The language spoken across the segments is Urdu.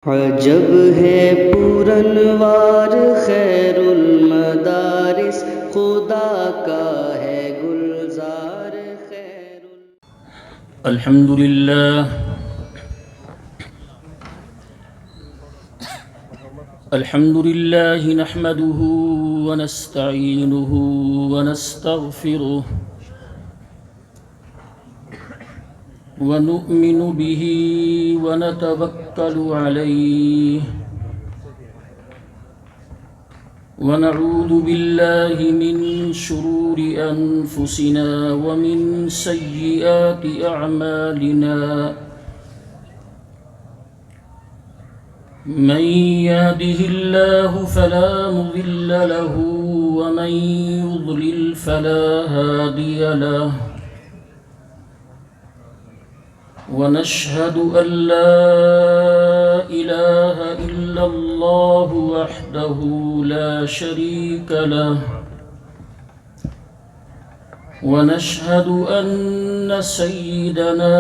عجب ہے پورنوار خیر المدارس، خدا کا ہے گلزار خیر الحمد للہ نحمده ونستعینه ونستغفره ونؤمن به ونتوکل علیہ ونعوذ باللہ من شرور انفسنا ومن سیئات اعمالنا من يهده الله فلا مضل له ومن يضلل فلا هادي له ونشهد أن لا إله إلا الله وحده لا شريك له ونشهد أن سيدنا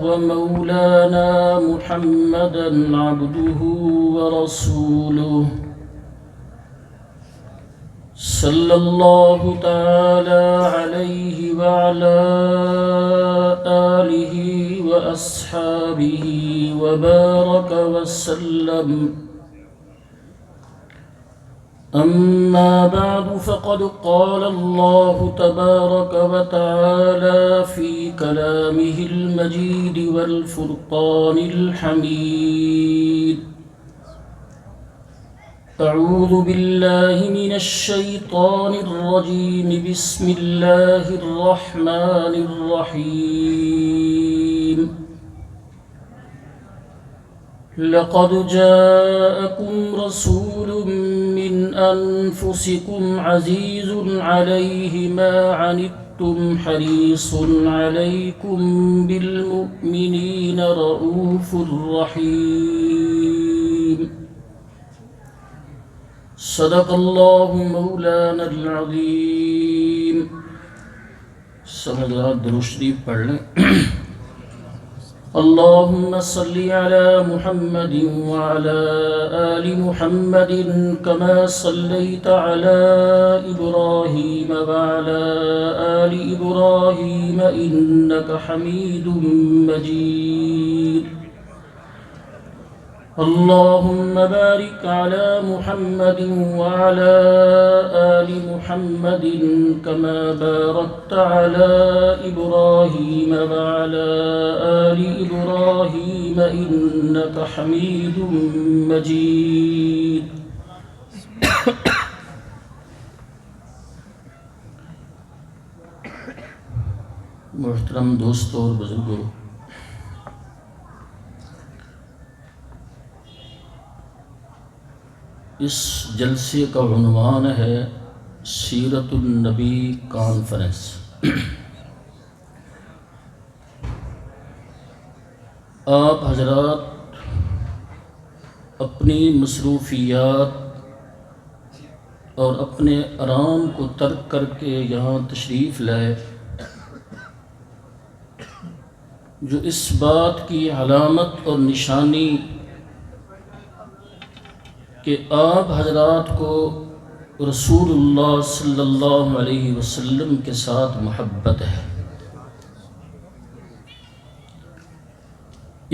ومولانا محمدًا عبده ورسوله صلى الله تعالى عليه وعلى آله وأصحابه وبارك وسلم. أما بعد فقد قال الله تبارك وتعالى في كلامه المجيد والفرقان الحميد: أعوذ بالله من الشيطان الرجيم. بسم الله الرحمن الرحيم. لقد جاءكم رسول من أنفسكم عزيز عليه ما عنتم حريص عليكم بالمؤمنين رؤوف رحيم. صدق الله مولانا العظيم. سمجھدار درود شریف پڑھ لیں. اللهم صل على محمد وعلى آل محمد كما صليت على إبراهيم وعلى آل إبراهيم إنك حميد مجيد. اللهم بارك على محمد وعلى آل محمد كما باركت على إبراهيم وعلى آل إبراهيم إنك حميد مجيد. محترم دوستو اور بزرگوں، اس جلسے کا عنوان ہے سیرت النبی کانفرنس. آپ حضرات اپنی مصروفیات اور اپنے آرام کو ترک کر کے یہاں تشریف لائے، جو اس بات کی علامت اور نشانی کہ آپ حضرات کو رسول اللہ صلی اللہ علیہ وسلم کے ساتھ محبت ہے.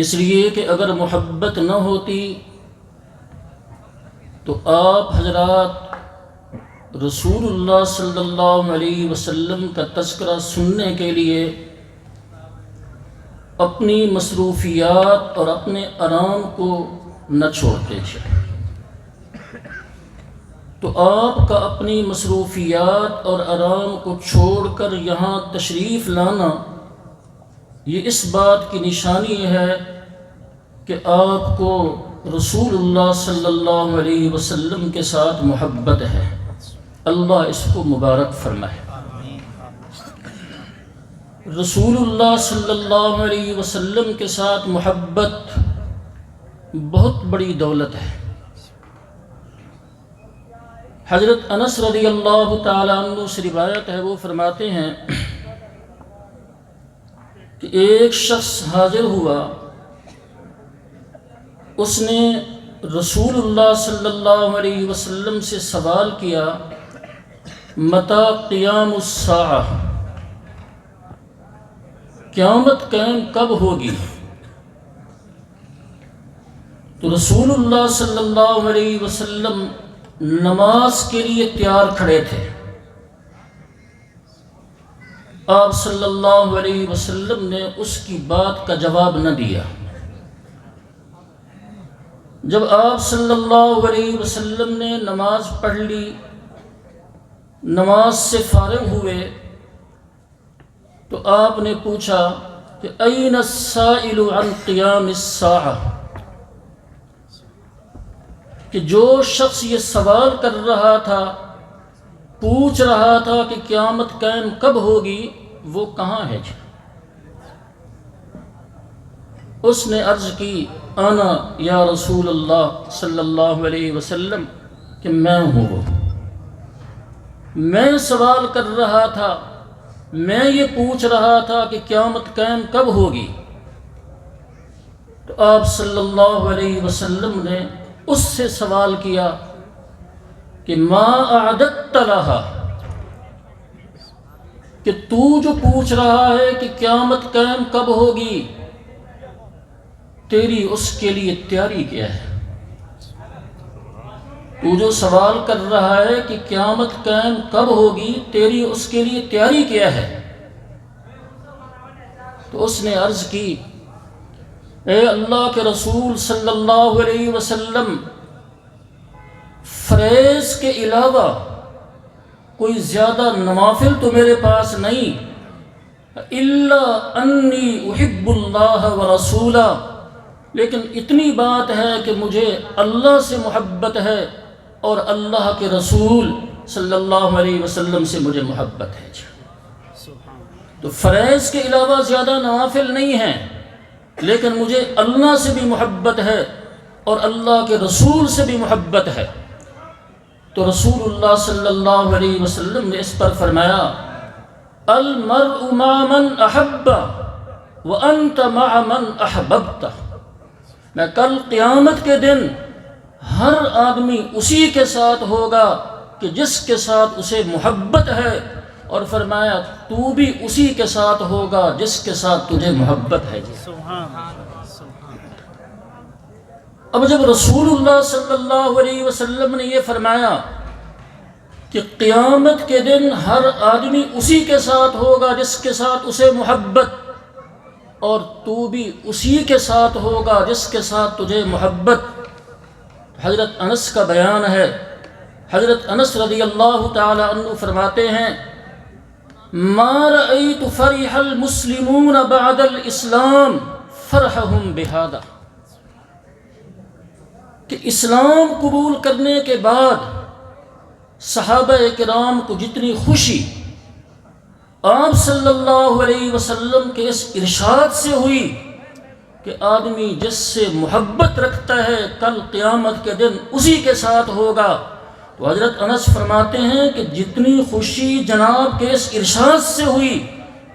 اس لیے کہ اگر محبت نہ ہوتی تو آپ حضرات رسول اللہ صلی اللہ علیہ وسلم کا تذکرہ سننے کے لیے اپنی مصروفیات اور اپنے آرام کو نہ چھوڑتے تھے. تو آپ کا اپنی مصروفیات اور آرام کو چھوڑ کر یہاں تشریف لانا یہ اس بات کی نشانی ہے کہ آپ کو رسول اللہ صلی اللہ علیہ وسلم کے ساتھ محبت ہے. اللہ اس کو مبارک فرمائے. رسول اللہ صلی اللہ علیہ وسلم کے ساتھ محبت بہت بڑی دولت ہے. حضرت انس رضی اللہ تعالیٰ عنہ سے روایت ہے، وہ فرماتے ہیں کہ ایک شخص حاضر ہوا اس نے رسول اللہ صلی اللہ علیہ وسلم سے سوال کیا متی قیام الساعہ، قیامت قائم کب ہوگی؟ تو رسول اللہ صلی اللہ علیہ وسلم نماز کے لیے تیار کھڑے تھے۔ آپ صلی اللہ علیہ وسلم نے اس کی بات کا جواب نہ دیا۔ جب آپ صلی اللہ علیہ وسلم نے نماز پڑھ لی، نماز سے فارغ ہوئے، تو آپ نے پوچھا کہ این السائل عن قیام الساعہ، کہ جو شخص یہ سوال کر رہا تھا، پوچھ رہا تھا کہ قیامت قائم کب ہوگی، وہ کہاں ہے؟ اس نے عرض کی انا یا رسول اللہ صلی اللہ علیہ وسلم، کہ میں ہوں وہ، میں سوال کر رہا تھا، میں یہ پوچھ رہا تھا کہ قیامت قائم کب ہوگی۔ تو آپ صلی اللہ علیہ وسلم نے اس سے سوال کیا کہ ما اعددت لہا، کہ تو جو پوچھ رہا ہے کہ قیامت قائم کب ہوگی، تیری اس کے لیے تیاری کیا ہے؟ تو جو سوال کر رہا ہے کہ قیامت قائم کب ہوگی، تیری اس کے لیے تیاری کیا ہے؟ تو اس نے عرض کی اے اللہ کے رسول صلی اللہ علیہ وسلم، فریض کے علاوہ کوئی زیادہ نوافل تو میرے پاس نہیں، الا انی احب اللہ ورسولہ، لیکن اتنی بات ہے کہ مجھے اللہ سے محبت ہے اور اللہ کے رسول صلی اللہ علیہ وسلم سے مجھے محبت ہے۔ تو فریض کے علاوہ زیادہ نوافل نہیں ہیں، لیکن مجھے اللہ سے بھی محبت ہے اور اللہ کے رسول سے بھی محبت ہے۔ تو رسول اللہ صلی اللہ علیہ وسلم نے اس پر فرمایا المرء مع من احب وانت مع من احببت، میں کل قیامت کے دن ہر آدمی اسی کے ساتھ ہوگا کہ جس کے ساتھ اسے محبت ہے، اور فرمایا تو بھی اسی کے ساتھ ہوگا جس کے ساتھ تجھے محبت ہے۔ اب جب رسول اللہ صلی اللہ علیہ وسلم نے یہ فرمایا کہ قیامت کے دن ہر آدمی اسی کے ساتھ ہوگا جس کے ساتھ اسے محبت، اور تو بھی اسی کے ساتھ ہوگا جس کے ساتھ تجھے محبت، حضرت انس کا بیان ہے، حضرت انس رضی اللہ تعالی عنہ فرماتے ہیں ما رأيت فرح المسلمون بعد الاسلام فرحهم بهذا، کہ اسلام قبول کرنے کے بعد صحابہ کرام کو جتنی خوشی آپ صلی اللہ علیہ وسلم کے اس ارشاد سے ہوئی کہ آدمی جس سے محبت رکھتا ہے کل قیامت کے دن اسی کے ساتھ ہوگا، تو حضرت انس فرماتے ہیں کہ جتنی خوشی جناب کے اس ارشاد سے ہوئی،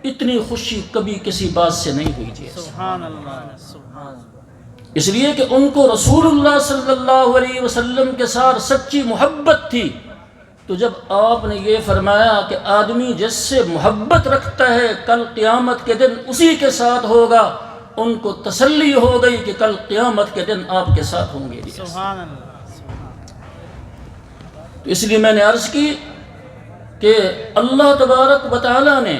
اتنی خوشی کبھی کسی بات سے نہیں ہوئی جی۔ سبحان اللہ۔ اس لیے کہ ان کو رسول اللہ صلی اللہ علیہ وسلم کے ساتھ سچی محبت تھی، تو جب آپ نے یہ فرمایا کہ آدمی جس سے محبت رکھتا ہے کل قیامت کے دن اسی کے ساتھ ہوگا، ان کو تسلی ہو گئی کہ کل قیامت کے دن آپ کے ساتھ ہوں گے۔ سبحان اللہ۔ تو اس لیے میں نے عرض کی کہ اللہ تبارک و تعالی نے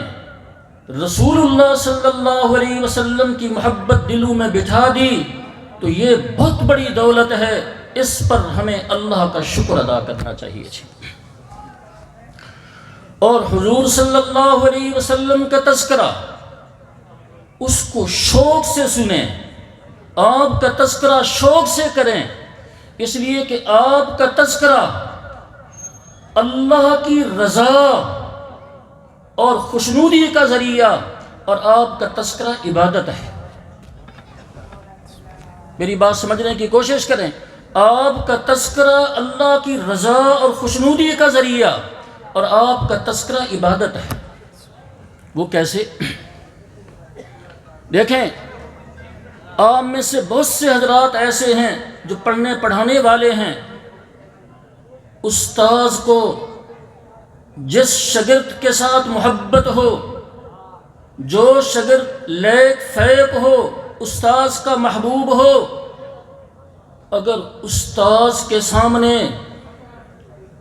رسول اللہ صلی اللہ علیہ وسلم کی محبت دلوں میں بٹھا دی، تو یہ بہت بڑی دولت ہے، اس پر ہمیں اللہ کا شکر ادا کرنا چاہیے۔ اور حضور صلی اللہ علیہ وسلم کا تذکرہ اس کو شوق سے سنیں، آپ کا تذکرہ شوق سے کریں، اس لیے کہ آپ کا تذکرہ اللہ کی رضا اور خوشنودی کا ذریعہ، اور آپ کا تذکرہ عبادت ہے۔ میری بات سمجھنے کی کوشش کریں، آپ کا تذکرہ اللہ کی رضا اور خوشنودی کا ذریعہ، اور آپ کا تذکرہ عبادت ہے۔ وہ کیسے؟ دیکھیں، آپ میں سے بہت سے حضرات ایسے ہیں جو پڑھنے پڑھانے والے ہیں، استاذ کو جس شاگرد کے ساتھ محبت ہو، جو شاگرد لیک فیق ہو، استاذ کا محبوب ہو، اگر استاذ کے سامنے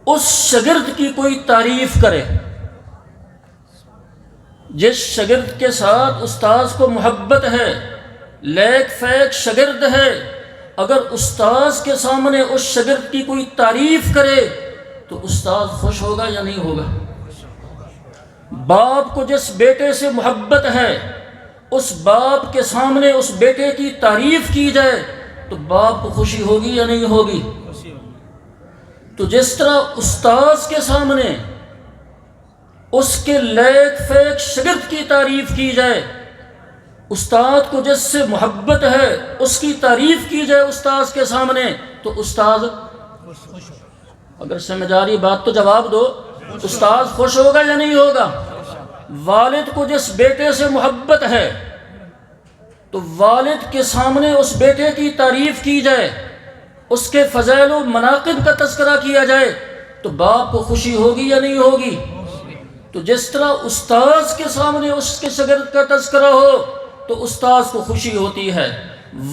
اس شاگرد کی کوئی تعریف کرے، جس شاگرد کے ساتھ استاذ کو محبت ہے، لیک فیق شاگرد ہے، اگر استاذ کے سامنے اس شاگرد کی کوئی تعریف کرے تو استاذ خوش ہوگا یا نہیں ہوگا؟ باپ کو جس بیٹے سے محبت ہے، اس باپ کے سامنے اس بیٹے کی تعریف کی جائے تو باپ کو خوشی ہوگی یا نہیں ہوگی؟ تو جس طرح استاذ کے سامنے اس کے لیک فیق شاگرد کی تعریف کی جائے، استاد کو جس سے محبت ہے اس کی تعریف کی جائے استاذ کے سامنے تو استاذ اگر سمجھ آ رہی بات تو جواب دو، استاذ خوش ہوگا یا نہیں ہوگا؟ والد کو جس بیٹے سے محبت ہے تو والد کے سامنے اس بیٹے کی تعریف کی جائے، اس کے فضائل و مناقب کا تذکرہ کیا جائے تو باپ کو خوشی ہوگی یا نہیں ہوگی؟ تو جس طرح استاذ کے سامنے اس کے شاگرد کا تذکرہ ہو تو استاذ کو خوشی ہوتی ہے،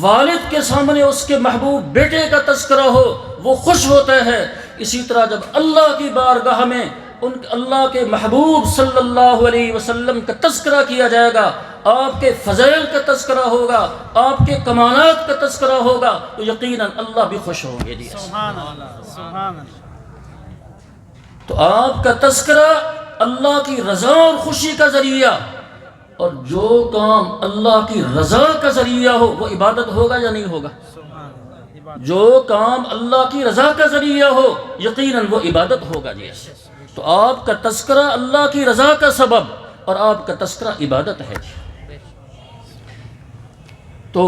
والد کے سامنے اس کے محبوب بیٹے کا تذکرہ ہو وہ خوش ہوتا ہے۔ اسی طرح جب اللہ کی بارگاہ میں اللہ کے محبوب صلی اللہ علیہ وسلم کا تذکرہ کیا جائے گا، آپ کے فضائل کا تذکرہ ہوگا، آپ کے کمالات کا تذکرہ ہوگا تو یقیناً اللہ بھی خوش ہوں گے۔ سبحان اللہ، سبحان اللہ۔ تو آپ کا تذکرہ اللہ کی رضا اور خوشی کا ذریعہ، اور جو کام اللہ کی رضا کا ذریعہ ہو وہ عبادت ہوگا یا نہیں ہوگا؟ جو کام اللہ کی رضا کا ذریعہ ہو یقیناً وہ عبادت ہوگا۔ جی تو آپ کا تذکرہ اللہ کی رضا کا سبب اور آپ کا تذکرہ عبادت ہے۔ تو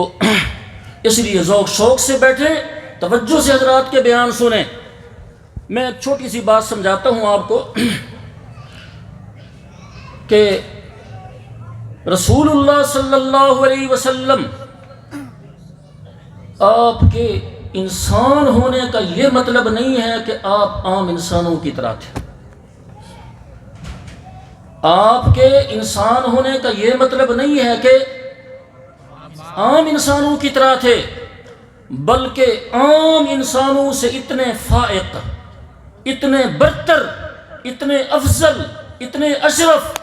اس لیے ذوق شوق سے بیٹھے، توجہ سے حضرات کے بیان سنیں۔ میں ایک چھوٹی سی بات سمجھاتا ہوں آپ کو کہ رسول اللہ صلی اللہ علیہ وسلم آپ کے انسان ہونے کا یہ مطلب نہیں ہے کہ آپ عام انسانوں کی طرح تھے۔ آپ کے انسان ہونے کا یہ مطلب نہیں ہے کہ عام انسانوں کی طرح تھے، بلکہ عام انسانوں سے اتنے فائق، اتنے برتر، اتنے افضل، اتنے اشرف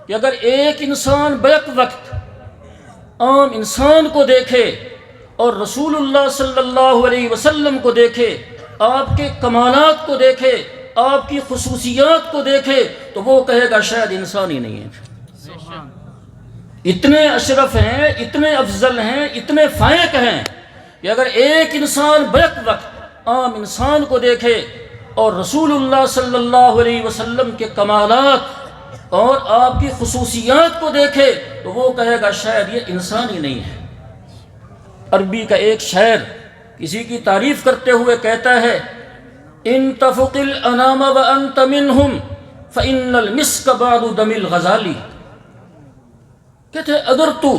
کہ اگر ایک انسان بیک وقت عام انسان کو دیکھے اور رسول اللہ صلی اللہ علیہ وسلم کو دیکھے، آپ کے کمالات کو دیکھے، آپ کی خصوصیات کو دیکھے تو وہ کہے گا شاید انسان ہی نہیں ہے۔ اتنے اشرف ہیں، اتنے افضل ہیں، اتنے فائق ہیں کہ اگر ایک انسان بیک وقت عام انسان کو دیکھے اور رسول اللہ صلی اللہ علیہ وسلم کے کمالات اور آپ کی خصوصیات کو دیکھے تو وہ کہے گا شاید یہ انسان ہی نہیں ہے۔ عربی کا ایک شاعر کسی کی تعریف کرتے ہوئے کہتا ہے ان تفق الانام وانت منهم فان المسك بعد دم الغزالی، کہتے ہیں اگر تو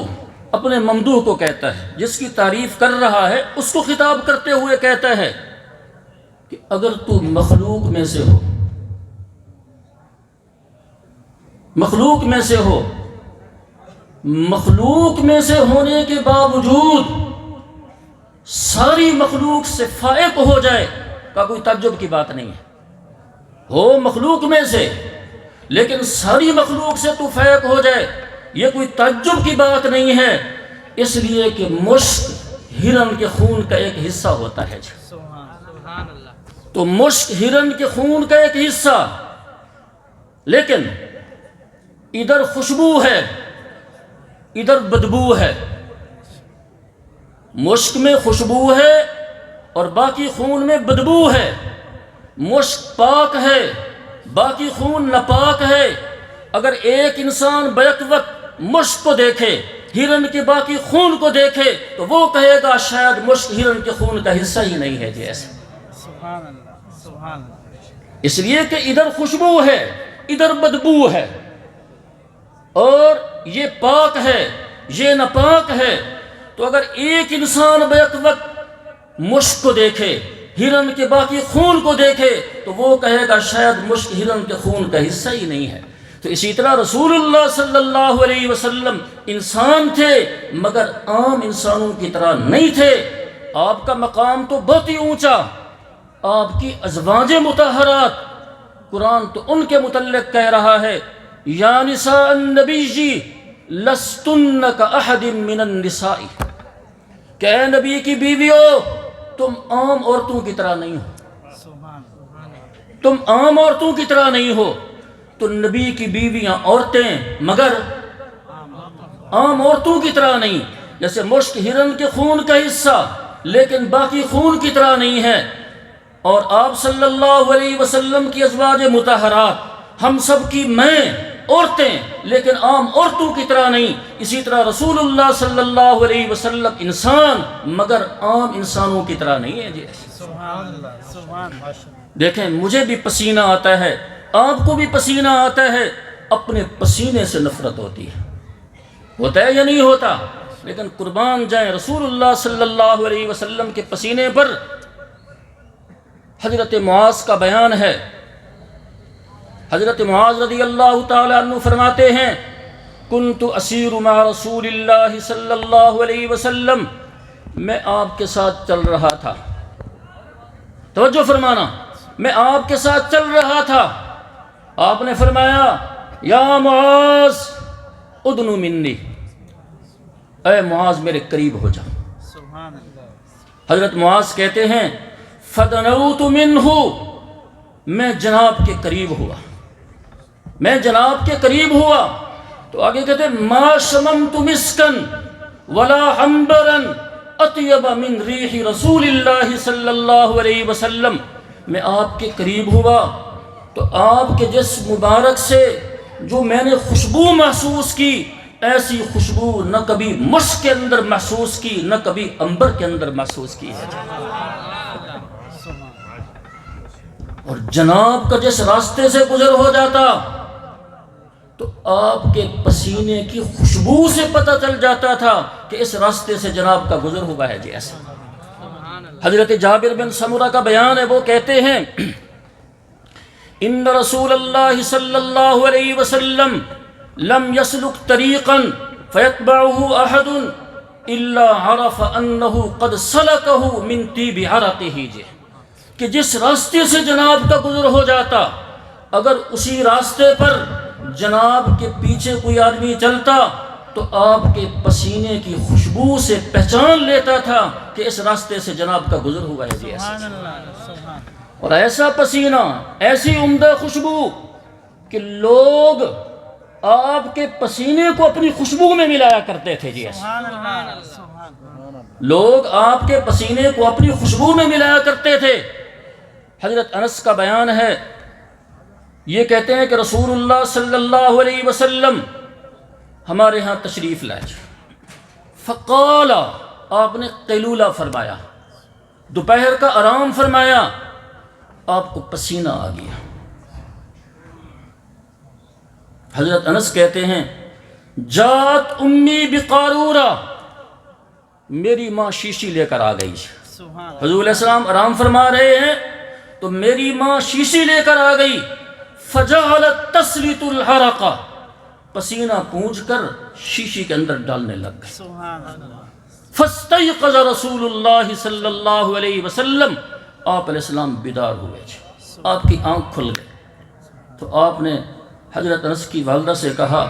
اپنے ممدوح کو کہتا ہے، جس کی تعریف کر رہا ہے اس کو خطاب کرتے ہوئے کہتا ہے کہ اگر تو مخلوق میں سے ہو، مخلوق میں سے ہو، مخلوق میں سے ہونے کے باوجود ساری مخلوق سے فائق ہو جائے کا کوئی تعجب کی بات نہیں ہے۔ ہو مخلوق میں سے لیکن ساری مخلوق سے تو فائق ہو جائے یہ کوئی تعجب کی بات نہیں ہے، اس لیے کہ مشک ہرن کے خون کا ایک حصہ ہوتا ہے۔ تو مشک ہرن کے خون کا ایک حصہ، لیکن ادھر خوشبو ہے ادھر بدبو ہے۔ مشک میں خوشبو ہے اور باقی خون میں بدبو ہے۔ مشک پاک ہے باقی خون ناپاک ہے۔ اگر ایک انسان بیک وقت مشک کو دیکھے، ہرن کے باقی خون کو دیکھے تو وہ کہے گا شاید مشک ہرن کے خون کا حصہ ہی نہیں ہے۔ جیسے سبحان اللہ، سبحان اللہ۔ اس لیے کہ ادھر خوشبو ہے ادھر بدبو ہے، اور یہ پاک ہے یہ ناپاک ہے۔ تو اگر ایک انسان بیک وقت مشک کو دیکھے، ہرن کے باقی خون کو دیکھے، تو وہ کہے گا شاید مشک ہرن کے خون کا حصہ ہی نہیں ہے۔ تو اسی طرح رسول اللہ صلی اللہ علیہ وسلم انسان تھے مگر عام انسانوں کی طرح نہیں تھے۔ آپ کا مقام تو بہت ہی اونچا، آپ کی ازواج مطہرات، قرآن تو ان کے متعلق کہہ رہا ہے یا نساء النبی لستن کاحد من النساء، کہ اے نبی کی بیویو تم عام عورتوں کی طرح نہیں ہو، تم عام عورتوں کی طرح نہیں ہو۔ تو نبی کی بیویاں عورتیں مگر عام عورتوں کی طرح نہیں، جیسے مشک ہرن کے خون کا حصہ لیکن باقی خون کی طرح نہیں ہے۔ اور آپ صلی اللہ علیہ وسلم کی ازواج مطہرات ہم سب کی میں عورتیں لیکن عام عورتوں کی طرح نہیں۔ اسی طرح رسول اللہ صلی اللہ علیہ وسلم انسان مگر عام انسانوں کی طرح نہیں ہے۔ جی سبحان اللہ، سبحان اللہ۔ دیکھیں مجھے بھی پسینہ آتا ہے، آپ کو بھی پسینہ آتا ہے، اپنے پسینے سے نفرت ہوتی ہے، ہوتا ہے یا نہیں ہوتا؟ لیکن قربان جائیں رسول اللہ صلی اللہ علیہ وسلم کے پسینے پر۔ حضرت معاذ کا بیان ہے، حضرت معاذ رضی اللہ تعالی عنہ فرماتے ہیں کنت اسیر مع رسول اللہ صلی اللہ علیہ وسلم، میں آپ کے ساتھ چل رہا تھا، توجہ فرمانا، میں آپ کے ساتھ چل رہا تھا، آپ نے فرمایا یا معاذ ادنو منی، اے معاذ میرے قریب ہو جاؤ۔ سبحان اللہ۔ حضرت معاذ کہتے ہیں فدنوت منہ، میں جناب کے قریب ہوا، میں جناب کے قریب ہوا۔ تو آگے کہتے ہیں ما شممت مسکن ولا عنبرا اطیب من ریح رسول اللہ صلی اللہ علیہ وسلم، میں آپ کے قریب ہوا تو آپ کے جسم مبارک سے جو میں نے خوشبو محسوس کی، ایسی خوشبو نہ کبھی مشک کے اندر محسوس کی نہ کبھی عنبر کے اندر محسوس کی ہے۔ اور جناب کا جس راستے سے گزر ہو جاتا تو آپ کے پسینے کی خوشبو سے پتہ چل جاتا تھا کہ اس راستے سے جناب کا گزر ہوا ہے۔ جی ایسا حضرت جابر بن سمرہ کا بیان ہے، وہ کہتے ہیں ان رسول اللہ صلی اللہ علیہ وسلم لم يسلك طریقا فيتبعه احد الا عرف انه قد سلكه من طيب عرقه، کہ جس راستے سے جناب کا گزر ہو جاتا اگر اسی راستے پر جناب کے پیچھے کوئی آدمی چلتا تو آپ کے پسینے کی خوشبو سے پہچان لیتا تھا کہ اس راستے سے جناب کا گزر ہوا ہے۔ جی ایسا، سبحان اللہ، سبحان۔ اور ایسا پسینہ، ایسی عمدہ خوشبو کہ لوگ آپ کے پسینے کو اپنی خوشبو میں ملایا کرتے تھے۔ جی ایسا، سبحان اللہ، سبحان اللہ۔ لوگ آپ کے پسینے کو اپنی خوشبو میں ملایا کرتے تھے۔ حضرت انس کا بیان ہے، یہ کہتے ہیں کہ رسول اللہ صلی اللہ علیہ وسلم ہمارے ہاں تشریف لائے، فقال، آپ نے قیلولہ فرمایا، دوپہر کا آرام فرمایا، آپ کو پسینہ آ گیا۔ حضرت انس کہتے ہیں جات امی بقارورہ، میری ماں شیشی لے کر آ گئی۔ سبحان حضور علیہ السلام آرام فرما رہے ہیں تو میری ماں شیشی لے کر آ گئی، فجعلت تسلط الحرق، پسینہ پونچھ کر شیشی کے اندر ڈالنے لگ گئی۔ سبحان اللہ۔ فاستيقظ رسول اللہ صلی اللہ علیہ وسلم، آپ علیہ السلام بیدار ہوئے، آپ کی آنکھ کھل گئی۔ تو آپ نے حضرت انس کی والدہ سے کہا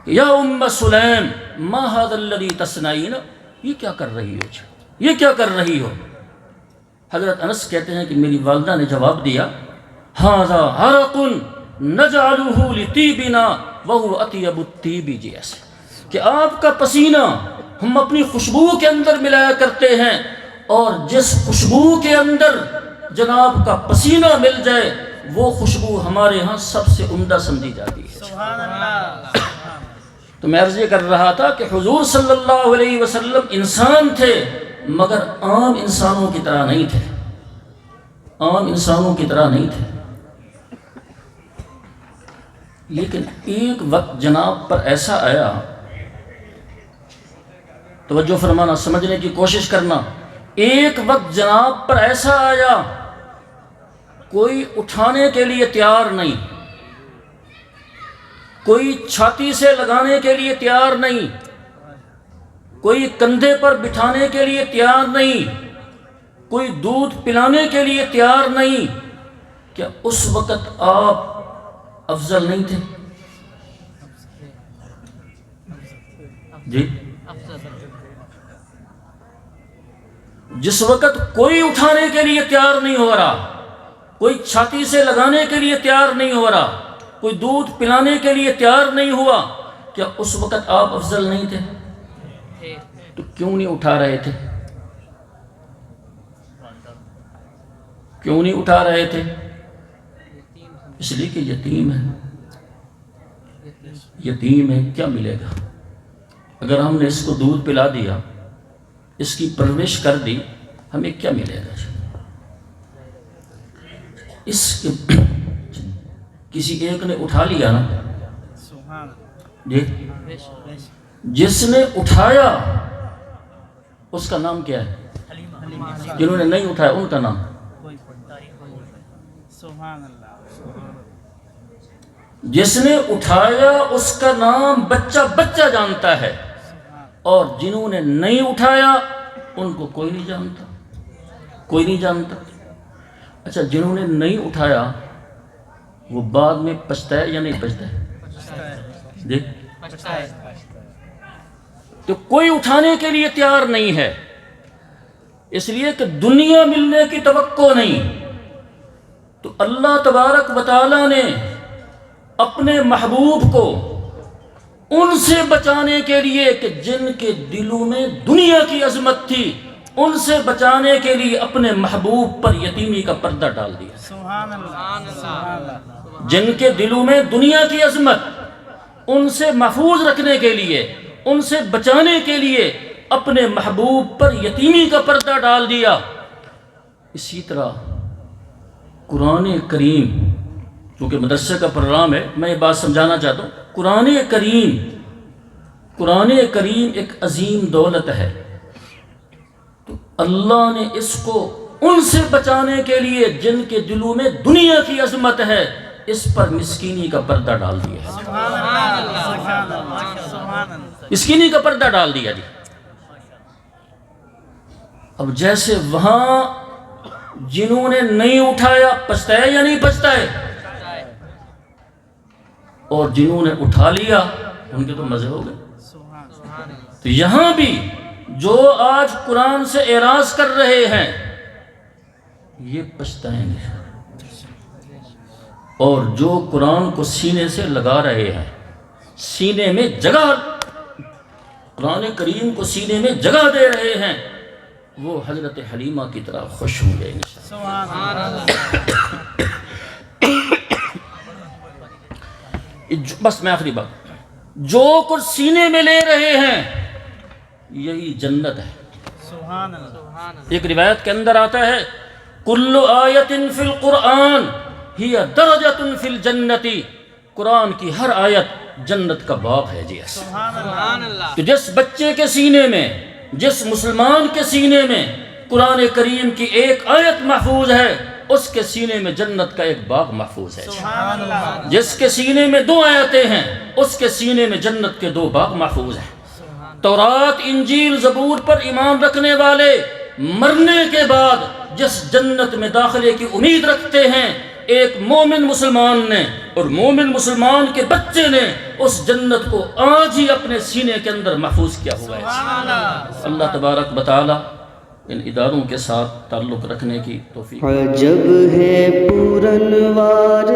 یا ام سلیم ما هذا الذي تصنعين، یہ کیا کر رہی ہو، یہ کیا کر رہی ہو؟ حضرت انس کہتے ہیں کہ میری والدہ نے جواب دیا ھذا عرق نجعله لطيبنا وهو اطيب الطيب، جی ایسے کہ آپ کا پسینہ ہم اپنی خوشبو کے اندر ملایا کرتے ہیں، اور جس خوشبو کے اندر جناب کا پسینہ مل جائے وہ خوشبو ہمارے ہاں سب سے عمدہ سمجھی جاتی ہے۔ سبحان اللہ۔ تو میں عرض یہ کر رہا تھا کہ حضور صلی اللہ علیہ وسلم انسان تھے مگر عام انسانوں کی طرح نہیں تھے، عام انسانوں کی طرح نہیں تھے۔ لیکن ایک وقت جناب پر ایسا آیا توجہ فرمانا، سمجھنے کی کوشش کرنا۔ ایک وقت جناب پر ایسا آیا، کوئی اٹھانے کے لیے تیار نہیں، کوئی چھاتی سے لگانے کے لیے تیار نہیں، کوئی کندھے پر بٹھانے کے لیے تیار نہیں، کوئی دودھ پلانے کے لیے تیار نہیں۔ کیا اس وقت آپ افضل نہیں تھے؟ جی، جس وقت کوئی اٹھانے کے لیے تیار نہیں ہو رہا، کوئی چھاتی سے لگانے کے لیے تیار نہیں ہو رہا، کوئی دودھ پلانے کے لیے تیار نہیں ہوا، کیا اس وقت آپ افضل نہیں تھے؟ تو کیوں نہیں اٹھا رہے تھے؟ کیوں نہیں اٹھا رہے تھے؟ اس لیے کہ یتیم ہے، یتیم ہے، کیا ملے گا؟ اگر ہم نے اس کو دودھ پلا دیا، اس کی پرورش کر دی، ہمیں کیا ملے گا؟ اس کے کسی ایک نے اٹھا لیا نا جی، جس نے اٹھایا اس کا نام کیا ہے؟ جنہوں نے نہیں اٹھایا ان کا نام؟ جس نے اٹھایا اس کا نام بچہ بچہ جانتا ہے، اور جنہوں نے نہیں اٹھایا ان کو کوئی نہیں جانتا، کوئی نہیں جانتا۔ اچھا، جنہوں نے نہیں اٹھایا وہ بعد میں پچھتا ہے یا نہیں پچھتا ہے؟ جی، تو کوئی اٹھانے کے لیے تیار نہیں ہے، اس لیے کہ دنیا ملنے کی توقع نہیں۔ تو اللہ تبارک و تعالیٰ نے اپنے محبوب کو ان سے بچانے کے لیے کہ جن کے دلوں میں دنیا کی عظمت تھی، ان سے بچانے کے لیے اپنے محبوب پر یتیمی کا پردہ ڈال دیا۔ سبحان اللہ۔ جن کے دلوں میں دنیا کی عظمت، ان سے محفوظ رکھنے کے لیے، ان سے بچانے کے لیے اپنے محبوب پر یتیمی کا پردہ ڈال دیا۔ اسی طرح قرآن کریم، چونکہ مدرسے کا پروگرام ہے، میں یہ بات سمجھانا چاہتا ہوں، قرآن کریم ایک عظیم دولت ہے۔ تو اللہ نے اس کو ان سے بچانے کے لیے جن کے دلوں میں دنیا کی عظمت ہے، اس پر مسکینی کا پردہ ڈال دیا ہے۔ مسکینی کا پردہ ڈال دیا جی۔ اب جیسے وہاں جنہوں نے نہیں اٹھایا پچھتا ہے یا نہیں پچھتا ہے، اور جنہوں نے اٹھا لیا ان کے تو مزے ہو گئے۔ تو یہاں بھی جو آج قرآن سے اعراض کر رہے ہیں یہ پچھتائیں گے، اور جو قرآن کو سینے سے لگا رہے ہیں، سینے میں جگہ، قرآن کریم کو سینے میں جگہ دے رہے ہیں، وہ حضرت حلیمہ کی طرح خوش ہوں گے انشاءاللہ۔ بس میں آخری بات، جو کچھ سینے میں لے رہے ہیں یہی جنت ہے۔ سبحان اللہ۔ ایک روایت کے اندر آتا ہے، کل آیت فی القرآن ہی درجۃ فی الجنت، قرآن کی ہر آیت جنت کا باب ہے جی۔ سبحان اللہ۔ تو جس بچے کے سینے میں، جس مسلمان کے سینے میں قرآن کریم کی ایک آیت محفوظ ہے، اس کے سینے میں جنت کا ایک باغ محفوظ ہے۔ سبحان اللہ۔ جس کے سینے میں 2 آیتیں ہیں، اس کے سینے میں جنت کے 2 باغ محفوظ ہیں۔ تورات، انجیل، زبور پر ایمان رکھنے والے مرنے کے بعد جس جنت میں داخلے کی امید رکھتے ہیں، ایک مومن مسلمان نے اور مومن مسلمان کے بچے نے اس جنت کو آج ہی اپنے سینے کے اندر محفوظ کیا ہوا ہے۔ اللہ تبارک و تعالی ان اداروں کے ساتھ تعلق رکھنے کی توفیق۔ عجب ہے پورنوار